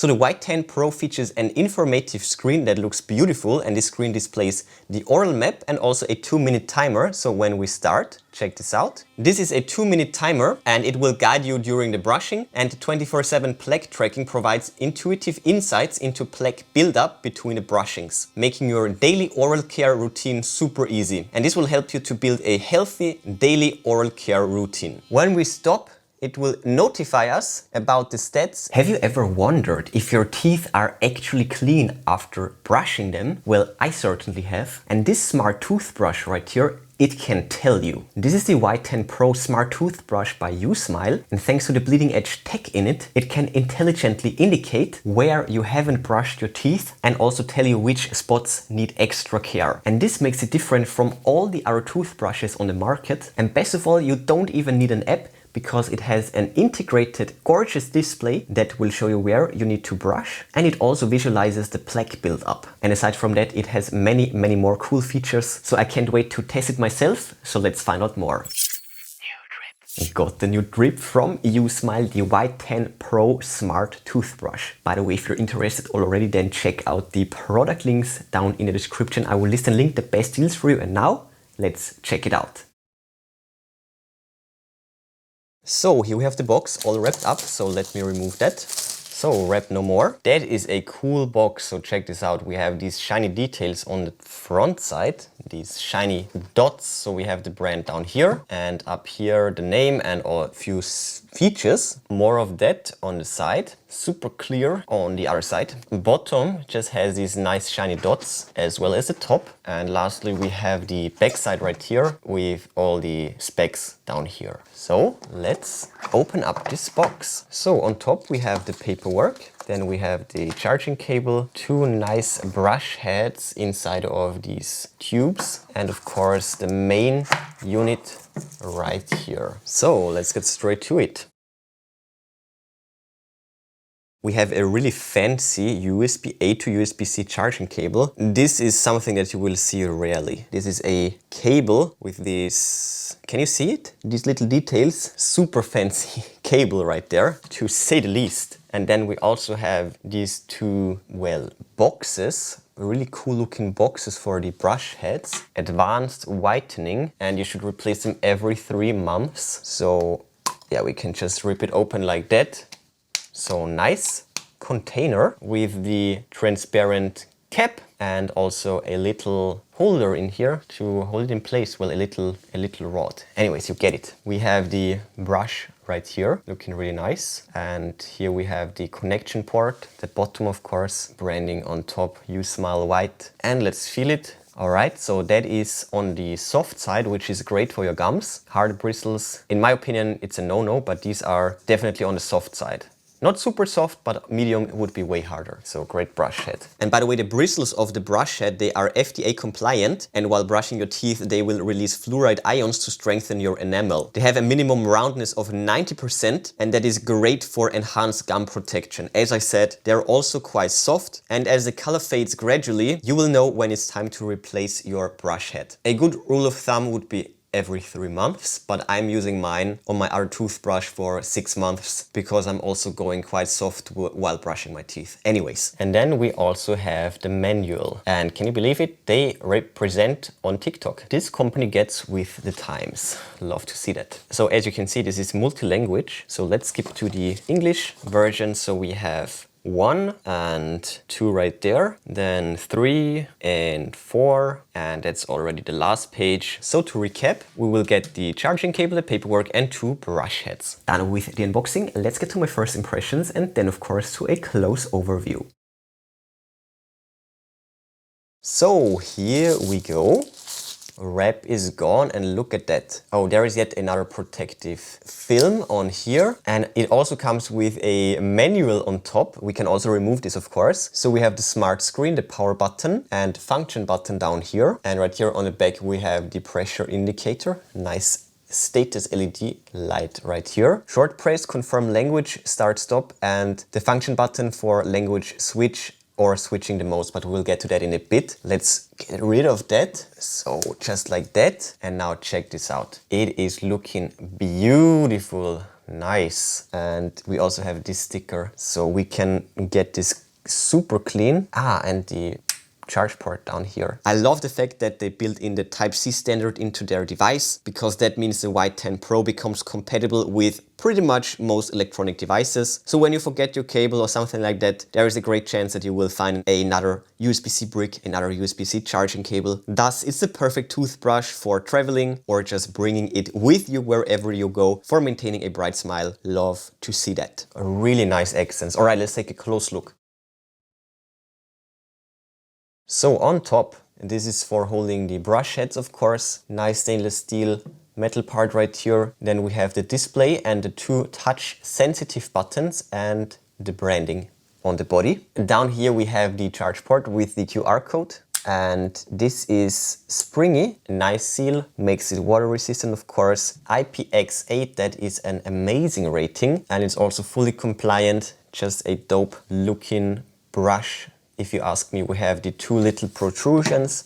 So the Y10 Pro features an informative screen that looks beautiful, and this screen displays the oral map and also a 2-minute timer. So when we start, check this out. This is a 2-minute timer and it will guide you during the brushing, and the 24/7 plaque tracking provides intuitive insights into plaque buildup between the brushings, making your daily oral care routine super easy. And this will help you to build a healthy daily oral care routine. When we stop, it will notify us about the stats. Have you ever wondered if your teeth are actually clean after brushing them? Well, I certainly have. And this smart toothbrush right here, it can tell you. This is the Y10 Pro Smart Toothbrush by usmile, and thanks to the bleeding edge tech in it, it can intelligently indicate where you haven't brushed your teeth and also tell you which spots need extra care. And this makes it different from all the other toothbrushes on the market. And best of all, you don't even need an app, because it has an integrated gorgeous display that will show you where you need to brush, and it also visualizes the plaque buildup. And aside from that, it has many more cool features, so I can't wait to test it myself. So let's find out more. Got the new drip from usmile, the Y10 Pro Smart Toothbrush. By the way, if you're interested already, then check out the product links down in the description. I will list and link the best deals for you, and now let's check it out. So here we have the box all wrapped up, so let me remove that. So wrap no more. That is a cool box, so check this out. We have these shiny details on the front side, these shiny dots. So we have the brand down here, and up here the name and a few features. More of that on the side, super clear on the other side. Bottom just has these nice shiny dots as well as the top. And lastly we have the back side right here with all the specs down here. So let's open up this box. So on top we have the paperwork. Then we have the charging cable, 2 nice brush heads inside of these tubes, and of course the main unit right here. So let's get straight to it. We have a really fancy USB-A to USB-C charging cable. This is something that you will see rarely. This is a cable with this, can you see it? These little details, super fancy cable right there, to say the least. And then we also have these 2, well, boxes, really cool looking boxes for the brush heads. Advanced whitening, and you should replace them every 3 months. So yeah, we can just rip it open like that. So nice container with the transparent cap and also a little holder in here to hold it in place. Well, a little rod. Anyways, you get it. We have the brush right here, looking really nice. And here we have the connection port, the bottom of course, branding on top, usmile white. And let's feel it. Alright, so that is on the soft side, which is great for your gums. Hard bristles, in my opinion, it's a no-no, but these are definitely on the soft side. Not super soft, but medium would be way harder. So great brush head. And by the way, the bristles of the brush head, they are FDA compliant. And while brushing your teeth, they will release fluoride ions to strengthen your enamel. They have a minimum roundness of 90%, and that is great for enhanced gum protection. As I said, they're also quite soft. And as the color fades gradually, you will know when it's time to replace your brush head. A good rule of thumb would be every 3 months, but I'm using mine on my other toothbrush for 6 months because I'm also going quite soft while brushing my teeth. Anyways, and then we also have the manual, and can you believe it? They represent on TikTok. This company gets with the times. Love to see that. So as you can see, this is multi-language. So let's skip to the English version. So we have 1 and 2 right there, then 3 and 4, and that's already the last page. So to recap, we will get the charging cable, the paperwork, and 2 brush heads. Done with the unboxing, let's get to my first impressions and then of course to a close overview. So here we go. Wrap is gone, and look at that. Oh, there is yet another protective film on here, and it also comes with a manual on top. We can also remove this, of course. So we have the smart screen, the power button and function button down here, and right here on the back we have the pressure indicator. Nice status LED light right here. Short press, confirm language, start, stop, and the function button for language switch or switching the modes, but we'll get to that in a bit. Let's get rid of that. So just like that. And now check this out. It is looking beautiful. Nice. And we also have this sticker, so we can get this super clean. And the charge port down here. I love the fact that they built in the Type-C standard into their device, because that means the Y10 Pro becomes compatible with pretty much most electronic devices. So when you forget your cable or something like that, there is a great chance that you will find another USB-C brick, another USB-C charging cable. Thus, it's the perfect toothbrush for traveling or just bringing it with you wherever you go for maintaining a bright smile. Love to see that. A really nice accents. All right, let's take a close look. So on top, this is for holding the brush heads, of course. Nice stainless steel metal part right here. Then we have the display and the two touch sensitive buttons and the branding on the body. Down here we have the charge port with the QR code. And this is springy, nice seal, makes it water resistant, of course. IPX8, that is an amazing rating. And it's also fully compliant, just a dope looking brush. If you ask me, we have the two little protrusions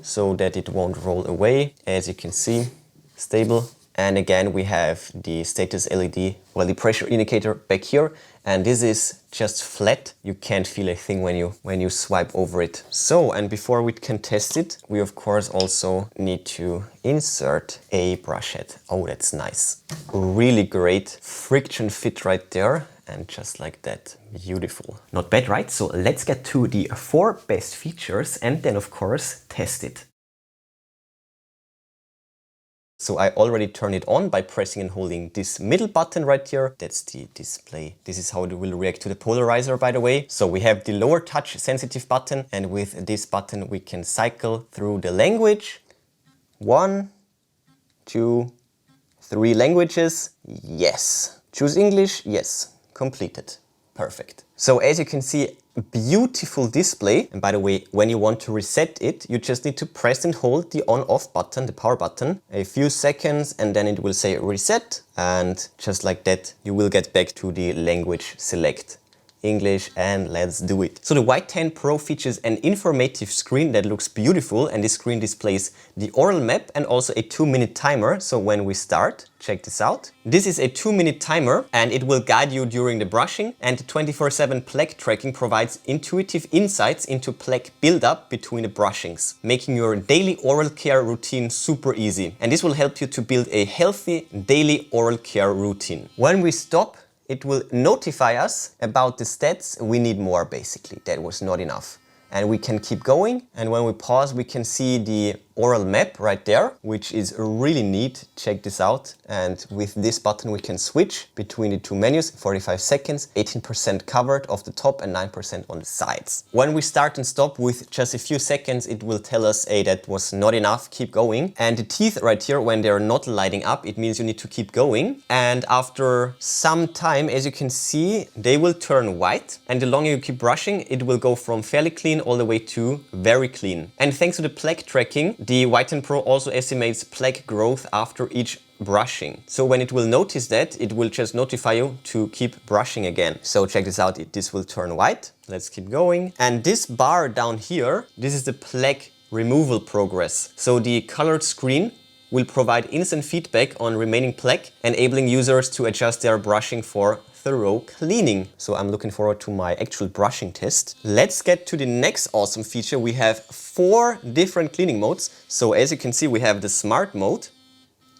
so that it won't roll away. As you can see, stable. And again, we have the status LED, well, the pressure indicator back here. And this is just flat. You can't feel a thing when you swipe over it. So, and before we can test it, we of course also need to insert a brush head. Oh, that's nice. Really great friction fit right there. And just like that, beautiful. Not bad, right? So let's get to the 4 best features and then of course test it. So I already turned it on by pressing and holding this middle button right here. That's the display. This is how it will react to the polarizer, by the way. So we have the lower touch sensitive button, and with this button we can cycle through the language. 1, 2, 3 languages. Yes. Choose English. Yes. Completed. Perfect. So as you can see, beautiful display. And by the way, when you want to reset it, you just need to press and hold the on-off button, the power button, a few seconds, and then it will say reset. And just like that, you will get back to the language select. English, and let's do it. So the Y10 Pro features an informative screen that looks beautiful, and this screen displays the oral map and also a 2-minute timer. So when we start, check this out. This is a 2-minute timer and it will guide you during the brushing, and 24/7 plaque tracking provides intuitive insights into plaque buildup between the brushings, making your daily oral care routine super easy. And this will help you to build a healthy daily oral care routine. When we stop, it will notify us about the stats. We need more, basically. That was not enough. And we can keep going. And when we pause, we can see the oral map right there, which is really neat. Check this out. And with this button, we can switch between the two menus. 45 seconds, 18% covered off the top and 9% on the sides. When we start and stop with just a few seconds, it will tell us, hey, that was not enough, keep going. And the teeth right here, when they're not lighting up, it means you need to keep going. And after some time, as you can see, they will turn white. And the longer you keep brushing, it will go from fairly clean all the way to very clean. And thanks to the plaque tracking, the Y10 Pro also estimates plaque growth after each brushing. So when it will notice that, it will just notify you to keep brushing again. So check this out, this will turn white. Let's keep going. And this bar down here, this is the plaque removal progress. So the colored screen will provide instant feedback on remaining plaque, enabling users to adjust their brushing for thorough cleaning. So I'm looking forward to my actual brushing test. Let's get to the next awesome feature. We have 4 different cleaning modes. So as you can see, we have the smart mode.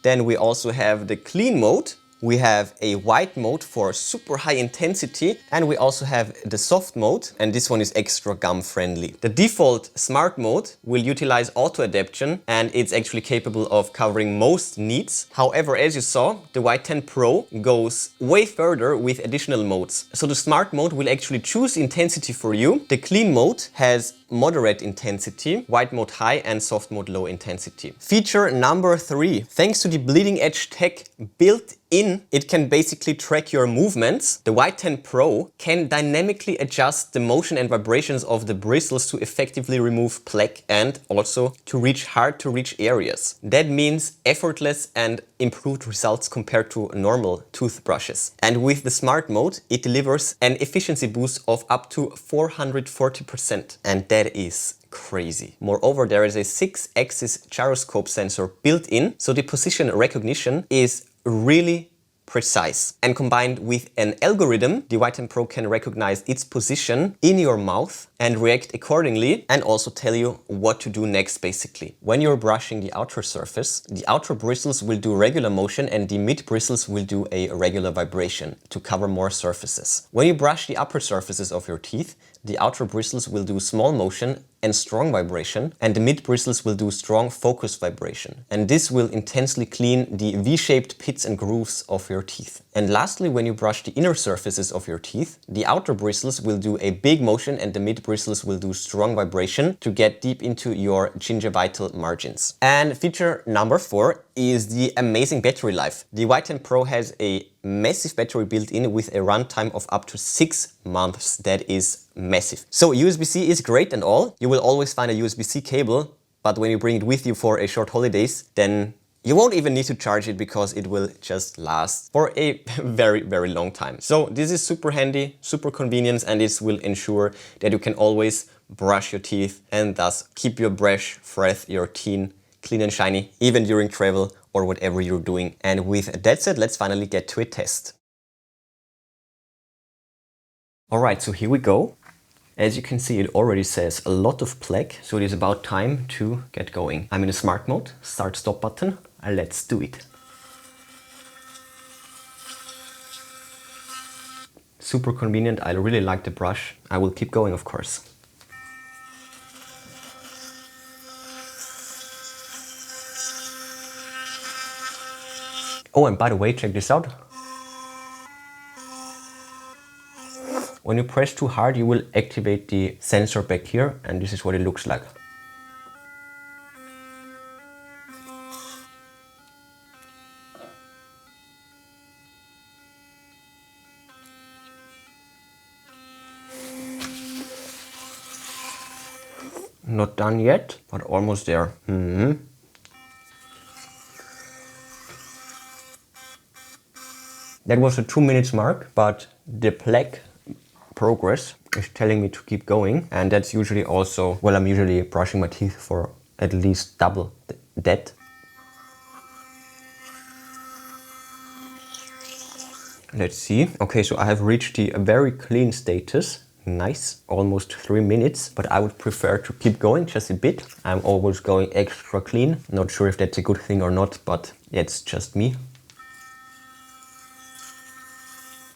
Then we also have the clean mode. We have a white mode for super high intensity, and we also have the soft mode, and this one is extra gum friendly. The default smart mode will utilize auto adaptation, and it's actually capable of covering most needs. However, as you saw, the Y10 Pro goes way further with additional modes. So the smart mode will actually choose intensity for you. The clean mode has moderate intensity, white mode high, and soft mode low intensity. Feature number 3. Thanks to the bleeding edge tech built It can basically track your movements. The Y10 Pro can dynamically adjust the motion and vibrations of the bristles to effectively remove plaque and also to reach hard to reach areas. That means effortless and improved results compared to normal toothbrushes. And with the smart mode, it delivers an efficiency boost of up to 440%. And that is crazy. Moreover, there is a 6-axis gyroscope sensor built in, so the position recognition is really precise. And combined with an algorithm, the Y10 Pro can recognize its position in your mouth and react accordingly and also tell you what to do next basically. When you're brushing the outer surface, the outer bristles will do regular motion and the mid bristles will do a regular vibration to cover more surfaces. When you brush the upper surfaces of your teeth, the outer bristles will do small motion and strong vibration, and the mid bristles will do strong focused vibration. And this will intensely clean the V-shaped pits and grooves of your teeth. And lastly, when you brush the inner surfaces of your teeth, the outer bristles will do a big motion and the mid bristles will do strong vibration to get deep into your gingivital margins. And feature number 4 is the amazing battery life. The Y10 Pro has a massive battery built in with a runtime of up to 6 months. That is massive. So USB-C is great and all. You will always find a USB-C cable, but when you bring it with you for a short holidays, then you won't even need to charge it because it will just last for a very, very long time. So this is super handy, super convenient, and this will ensure that you can always brush your teeth and thus keep your brush fresh, your teeth clean and shiny, even during travel or whatever you're doing. And with that said, let's finally get to a test. Alright, so here we go. As you can see, it already says a lot of plaque, so it is about time to get going. I'm in a smart mode, start stop button, and let's do it. Super convenient, I really like the brush. I will keep going, of course. Oh, and by the way, check this out. When you press too hard, you will activate the sensor back here, and this is what it looks like. Not done yet, but almost there. That was a 2 minutes mark, but the plaque progress is telling me to keep going, and that's usually also, well, I'm usually brushing my teeth for at least double that. Let's see. Okay, so I have reached the very clean status. Nice, almost 3 minutes, but I would prefer to keep going just a bit. I'm always going extra clean. Not sure if that's a good thing or not, but it's just me.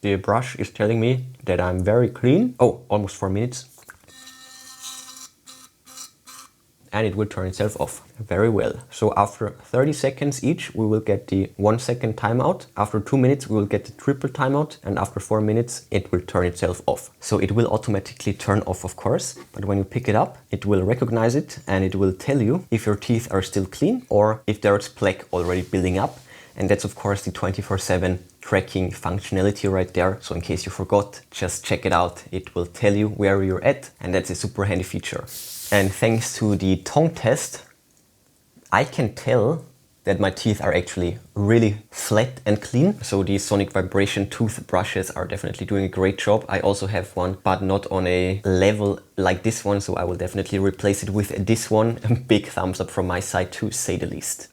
The brush is telling me that I'm very clean. Oh, almost 4 minutes. And it will turn itself off. Very well. So after 30 seconds each, we will get the 1 second timeout. After 2 minutes, we will get the triple timeout. And after 4 minutes, it will turn itself off. So it will automatically turn off, of course. But when you pick it up, it will recognize it and it will tell you if your teeth are still clean or if there's plaque already building up. And that's of course the 24/7 tracking functionality right there. So in case you forgot, just check it out. It will tell you where you're at, and that's a super handy feature. And thanks to the tongue test, I can tell that my teeth are actually really flat and clean. So the sonic vibration toothbrushes are definitely doing a great job. I also have one, but not on a level like this one. So I will definitely replace it with this one. A big thumbs up from my side, to say the least.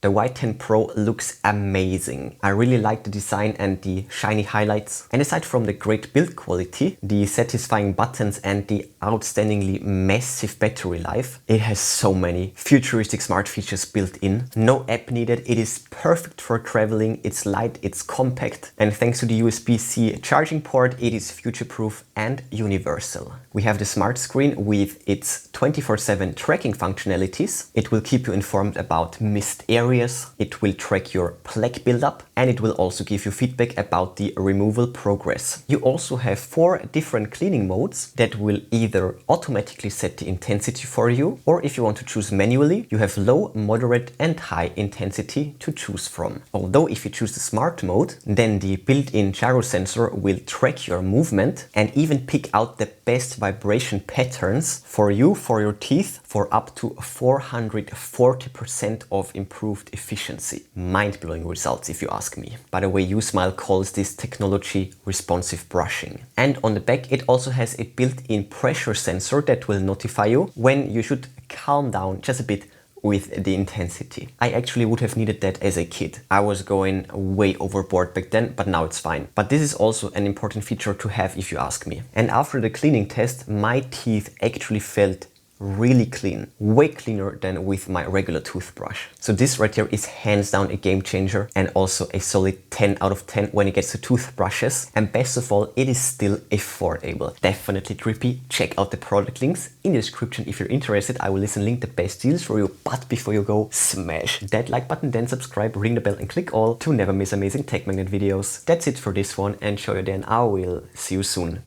The Y10 Pro looks amazing. I really like the design and the shiny highlights. And aside from the great build quality, the satisfying buttons and the outstandingly massive battery life, it has so many futuristic smart features built in. No app needed. It is perfect for traveling. It's light, it's compact. And thanks to the USB-C charging port, it is future-proof and universal. We have the smart screen with its 24/7 tracking functionalities. It will keep you informed about missed areas areas, it will track your plaque buildup, and it will also give you feedback about the removal progress. You also have 4 different cleaning modes that will either automatically set the intensity for you, or if you want to choose manually, you have low, moderate and high intensity to choose from. Although if you choose the smart mode, then the built-in gyro sensor will track your movement and even pick out the best vibration patterns for you, for your teeth, for up to 440% of improved efficiency. Mind-blowing results if you ask me. By the way, usmile calls this technology responsive brushing. And on the back it also has a built-in pressure sensor that will notify you when you should calm down just a bit with the intensity. I actually would have needed that as a kid. I was going way overboard back then, but now it's fine. But this is also an important feature to have if you ask me. And after the cleaning test, my teeth actually felt really clean, way cleaner than with my regular toothbrush. So this right here is hands down a game changer and also a solid 10 out of 10 when it gets to toothbrushes. And best of all, it is still affordable. Definitely trippy. Check out the product links in the description if you're interested. I will link the best deals for you. But before you go, smash that like button, then subscribe, ring the bell and click all to never miss amazing tech magnet videos. That's it for this one, and show you then I will see you soon.